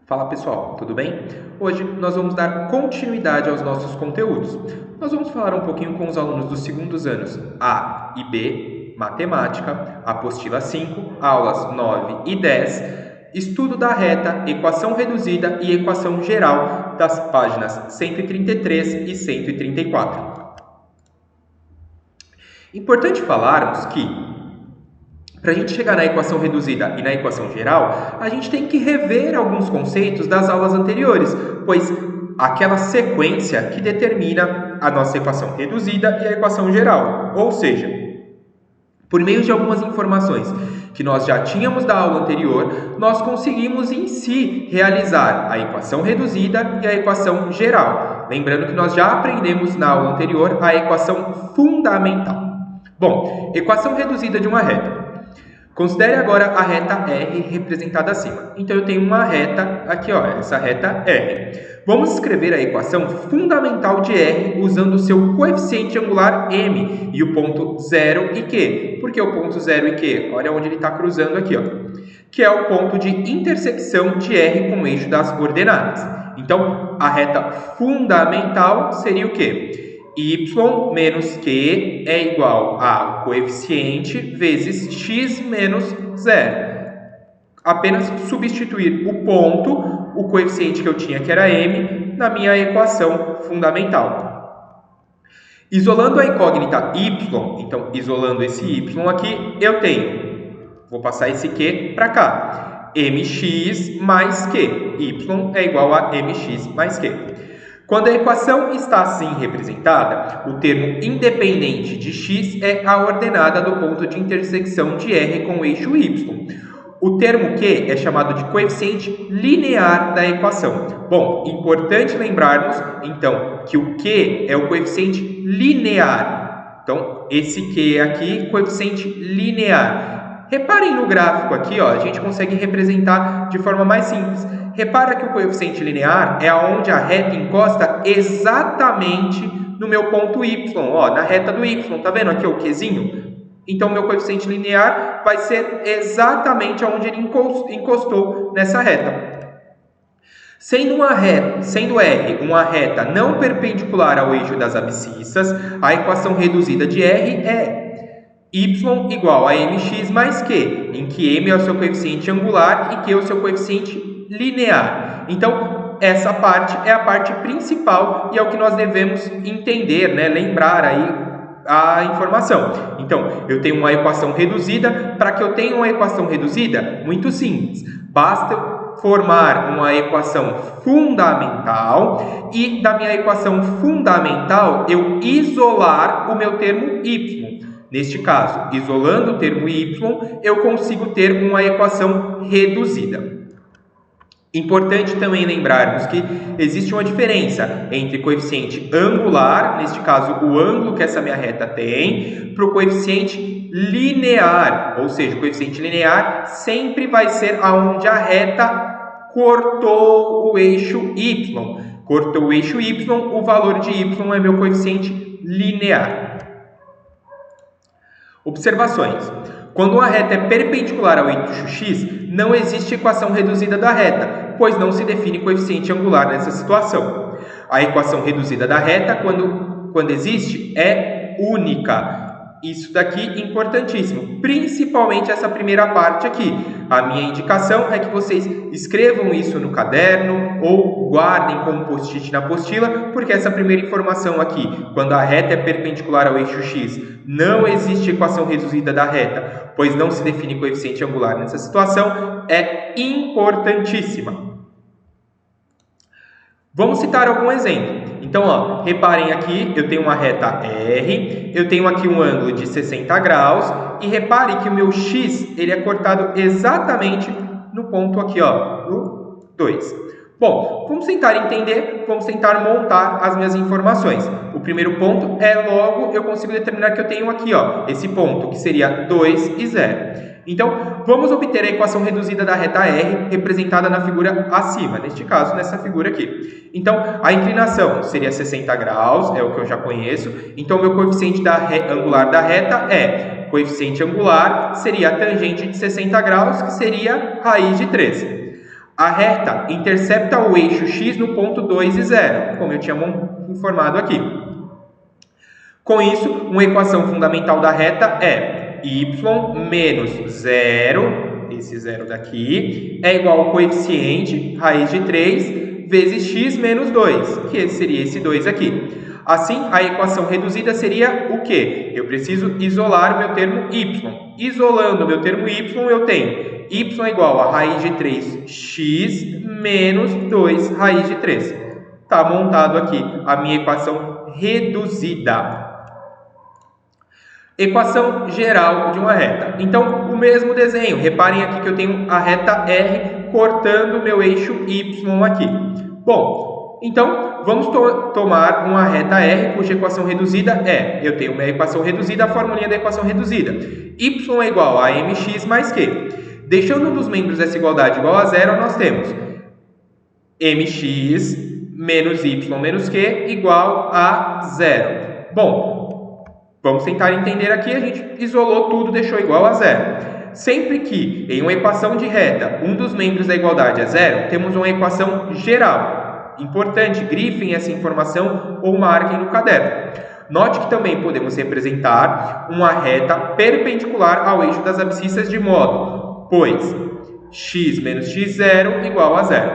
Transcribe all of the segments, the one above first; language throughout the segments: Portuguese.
Fala pessoal, tudo bem? Hoje nós vamos dar continuidade aos nossos conteúdos. Nós vamos falar um pouquinho com os alunos dos segundos anos A e B, Matemática, Apostila 5, aulas 9 e 10, Estudo da reta, Equação reduzida e Equação geral, das páginas 133 e 134. Importante falarmos que para a gente chegar na equação reduzida e na equação geral, a gente tem que rever alguns conceitos das aulas anteriores, pois aquela sequência que determina a nossa equação reduzida e a equação geral. Ou seja, por meio de algumas informações que nós já tínhamos da aula anterior, nós conseguimos em si realizar a equação reduzida e a equação geral. Lembrando que nós já aprendemos na aula anterior a equação fundamental. Bom, equação reduzida de uma reta. Considere agora a reta R representada acima. Então, eu tenho uma reta aqui, ó, essa reta R. Vamos escrever a equação fundamental de R usando o seu coeficiente angular M e o ponto 0 e Q. Por que o ponto 0 e Q? Olha onde ele está cruzando aqui, ó, que é o ponto de intersecção de R com o eixo das coordenadas. Então, a reta fundamental seria o quê? Y menos Q é igual a coeficiente vezes x menos 0. Apenas substituir o ponto, o coeficiente que eu tinha que era m, na minha equação fundamental. Isolando a incógnita y, então isolando esse y aqui, eu tenho, vou passar esse Q para cá, mx mais Q. Y é igual a mx mais Q. Quando a equação está assim representada, o termo independente de x é a ordenada do ponto de intersecção de R com o eixo y. O termo Q é chamado de coeficiente linear da equação. Bom, importante lembrarmos, então, que o Q é o coeficiente linear. Então, esse Q aqui, coeficiente linear. Reparem no gráfico aqui, ó, a gente consegue representar de forma mais simples. Repara que o coeficiente linear é onde a reta encosta exatamente no meu ponto y, ó, na reta do y. Tá vendo aqui o Qzinho? Então, meu coeficiente linear vai ser exatamente onde ele encostou nessa reta. Sendo R uma reta não perpendicular ao eixo das abscissas, a equação reduzida de R é y igual a mx mais q, em que m é o seu coeficiente angular e q é o seu coeficiente linear. Então, essa parte é a parte principal e é o que nós devemos entender, né? Lembrar aí a informação. Então, eu tenho uma equação reduzida. Para que eu tenha uma equação reduzida, muito simples. Basta formar uma equação fundamental e da minha equação fundamental eu isolar o meu termo y. Neste caso, isolando o termo y, eu consigo ter uma equação reduzida. Importante também lembrarmos que existe uma diferença entre coeficiente angular, neste caso o ângulo que essa minha reta tem, para o coeficiente linear, ou seja, o coeficiente linear sempre vai ser aonde a reta cortou o eixo y. Cortou o eixo y, o valor de y é meu coeficiente linear. Observações. Quando uma reta é perpendicular ao eixo x, não existe equação reduzida da reta, pois não se define coeficiente angular nessa situação. A equação reduzida da reta, quando existe, é única. Isso daqui é importantíssimo, principalmente essa primeira parte aqui. A minha indicação é que vocês escrevam isso no caderno ou guardem como post-it na apostila, porque essa primeira informação aqui, quando a reta é perpendicular ao eixo x, não existe equação reduzida da reta, pois não se define coeficiente angular nessa situação, é importantíssima. Vamos citar algum exemplo. Então, ó, reparem aqui, eu tenho uma reta R, eu tenho aqui um ângulo de 60 graus e reparem que o meu x ele é cortado exatamente no ponto aqui, ó, no 2. Bom, vamos tentar entender, vamos tentar montar as minhas informações. O primeiro ponto é, logo, eu consigo determinar que eu tenho aqui, ó, esse ponto, que seria 2 e 0. Então, vamos obter a equação reduzida da reta R, representada na figura acima, neste caso, nessa figura aqui. Então, a inclinação seria 60 graus, é o que eu já conheço. Então, meu coeficiente angular da reta é, coeficiente angular seria a tangente de 60 graus, que seria raiz de 13. A reta intercepta o eixo x no ponto 2 e 0, como eu tinha informado aqui. Com isso, uma equação fundamental da reta é y menos 0, esse 0 daqui, é igual ao coeficiente, raiz de 3, vezes x menos 2, que seria esse 2 aqui. Assim, a equação reduzida seria o quê? Eu preciso isolar o meu termo y. Isolando o meu termo y, eu tenho y é igual a raiz de 3x menos 2 raiz de 3. Está montado aqui a minha equação reduzida. Equação geral de uma reta. Então, o mesmo desenho. Reparem aqui que eu tenho a reta R cortando o meu eixo y aqui. Bom, então, vamos tomar uma reta R cuja equação reduzida é, eu tenho uma equação reduzida, a formulinha da equação reduzida. Y é igual a mx mais q. Deixando um dos membros dessa igualdade igual a zero, nós temos mx menos y menos q igual a zero. Bom, vamos tentar entender aqui, a gente isolou tudo, deixou igual a zero. Sempre que em uma equação de reta um dos membros da igualdade é zero, temos uma equação geral. Importante, grifem essa informação ou marquem no caderno. Note que também podemos representar uma reta perpendicular ao eixo das abscissas de modo, pois x menos x0 igual a zero.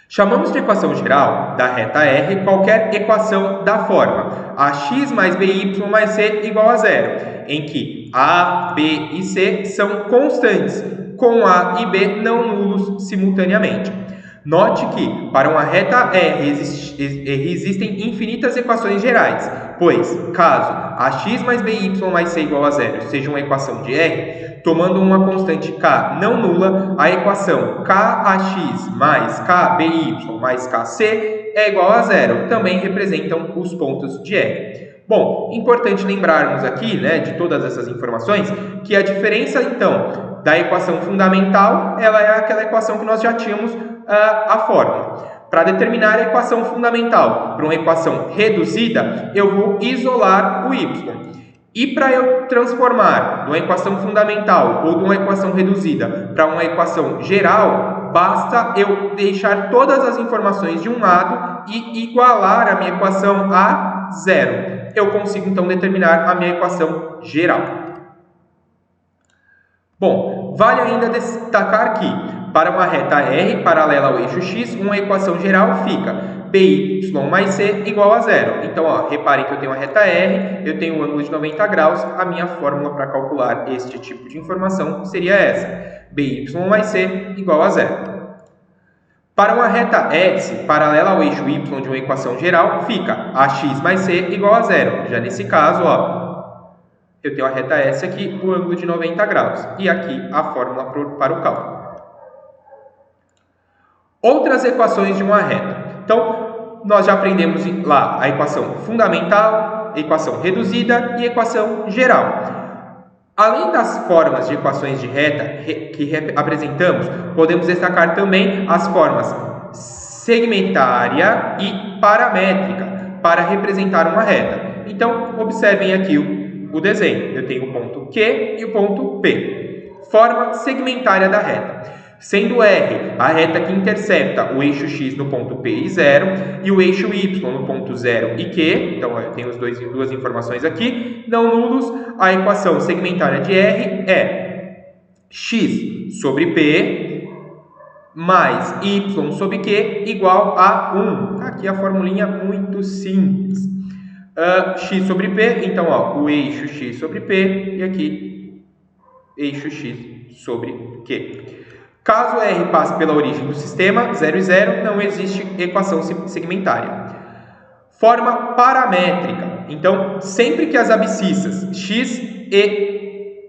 Chamamos de equação geral da reta R qualquer equação da forma ax mais by mais c igual a zero, em que a, b e c são constantes, com a e b não nulos simultaneamente. Note que, para uma reta R existem infinitas equações gerais, pois, caso ax mais by mais c igual a zero seja uma equação de R, tomando uma constante k não nula, a equação kax mais kby mais kc é igual a zero, também representam os pontos de R. Bom, importante lembrarmos aqui, de todas essas informações, que a diferença, então, da equação fundamental, ela é aquela equação que nós já tínhamos a fórmula. Para determinar a equação fundamental para uma equação reduzida, eu vou isolar o y. E para eu transformar de uma equação fundamental ou de uma equação reduzida para uma equação geral, basta eu deixar todas as informações de um lado e igualar a minha equação a zero. Eu consigo, então, determinar a minha equação geral. Bom, vale ainda destacar que, para uma reta R paralela ao eixo x, uma equação geral fica by mais c igual a zero. Então, reparem que eu tenho a reta R, eu tenho um ângulo de 90 graus, a minha fórmula para calcular este tipo de informação seria essa, by mais c igual a zero. Para uma reta S paralela ao eixo y de uma equação geral, fica ax mais c igual a zero. Já nesse caso, eu tenho a reta S aqui, o ângulo de 90 graus, e aqui a fórmula para o cálculo. Outras equações de uma reta. Então, nós já aprendemos lá a equação fundamental, equação reduzida e equação geral. Além das formas de equações de reta que apresentamos, podemos destacar também as formas segmentária e paramétrica para representar uma reta. Então, observem aqui o desenho. Eu tenho o ponto Q e o ponto P. Forma segmentária da reta. Sendo R a reta que intercepta o eixo x no ponto P e 0 e o eixo y no ponto 0 e Q, então eu tenho duas informações aqui, não nulos, a equação segmentária de R é x sobre P mais y sobre Q igual a 1. Aqui a formulinha muito simples. X sobre P, então o eixo x sobre P e aqui eixo x sobre Q. Caso R passe pela origem do sistema, 0 e 0, não existe equação segmentária. Forma paramétrica. Então, sempre que as abscissas x e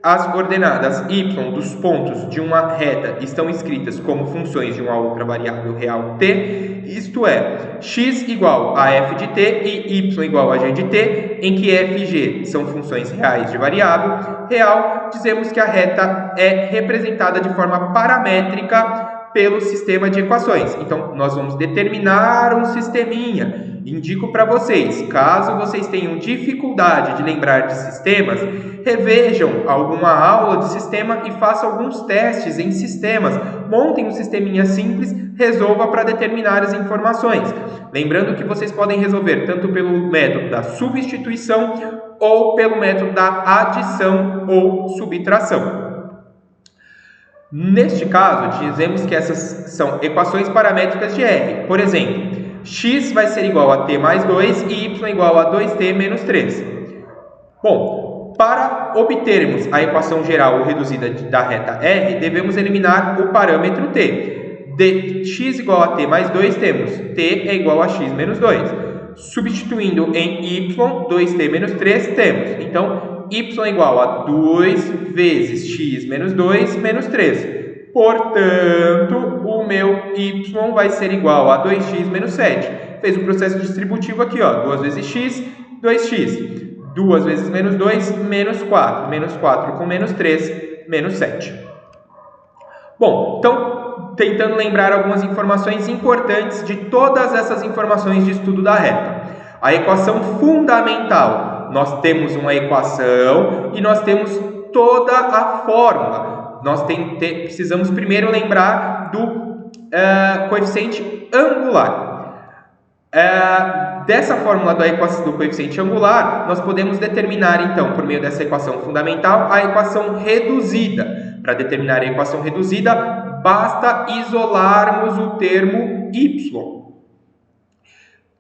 as coordenadas y dos pontos de uma reta estão escritas como funções de uma outra variável real t, isto é, x igual a f de t e y igual a g de t, em que f e g são funções reais de variável real, dizemos que a reta é representada de forma paramétrica pelo sistema de equações. Então, nós vamos determinar um sisteminha. Indico para vocês, caso vocês tenham dificuldade de lembrar de sistemas, revejam alguma aula de sistema e façam alguns testes em sistemas montem um sisteminha simples, resolva para determinadas informações. Lembrando que vocês podem resolver tanto pelo método da substituição ou pelo método da adição ou subtração. Neste caso, dizemos que essas são equações paramétricas de R. Por exemplo, x vai ser igual a t mais 2 e y igual a 2t menos 3. Bom, para obtermos a equação geral ou reduzida da reta R, devemos eliminar o parâmetro t. De x igual a t mais 2, temos t é igual a x menos 2. Substituindo em y, 2t menos 3, temos. Então, y é igual a 2 vezes x menos 2 menos 3. Portanto, o meu y vai ser igual a 2x menos 7. Fez o processo distributivo aqui, ó, 2 vezes x, 2x. 2 vezes menos 2, menos 4. Menos 4 com menos 3, menos 7. Bom, então, tentando lembrar algumas informações importantes de todas essas informações de estudo da reta. A equação fundamental, nós temos uma equação e nós temos toda a fórmula. Nós precisamos primeiro lembrar do coeficiente angular. Dessa fórmula da equação do coeficiente angular, nós podemos determinar, então, por meio dessa equação fundamental, a equação reduzida. Para determinar a equação reduzida, basta isolarmos o termo y.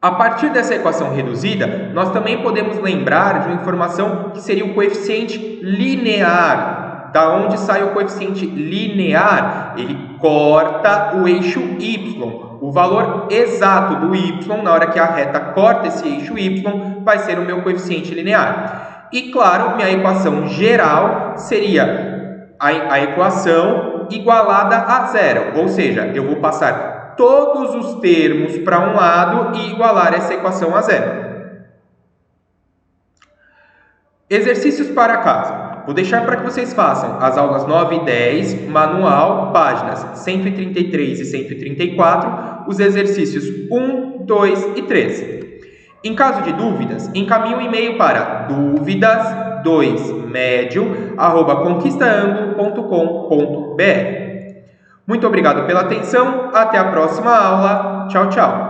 A partir dessa equação reduzida, nós também podemos lembrar de uma informação que seria o coeficiente linear. Da onde sai o coeficiente linear? Ele corta o eixo y. O valor exato do y, na hora que a reta corta esse eixo y, vai ser o meu coeficiente linear. E claro, minha equação geral seria a equação igualada a zero. Ou seja, eu vou passar todos os termos para um lado e igualar essa equação a zero. Exercícios para casa. Vou deixar para que vocês façam as aulas 9 e 10, manual, páginas 133 e 134, os exercícios 1, 2 e 3. Em caso de dúvidas, encaminhe um e-mail para dúvidas2medio@conquistaanglo.com.br. Muito obrigado pela atenção, até a próxima aula. Tchau, tchau.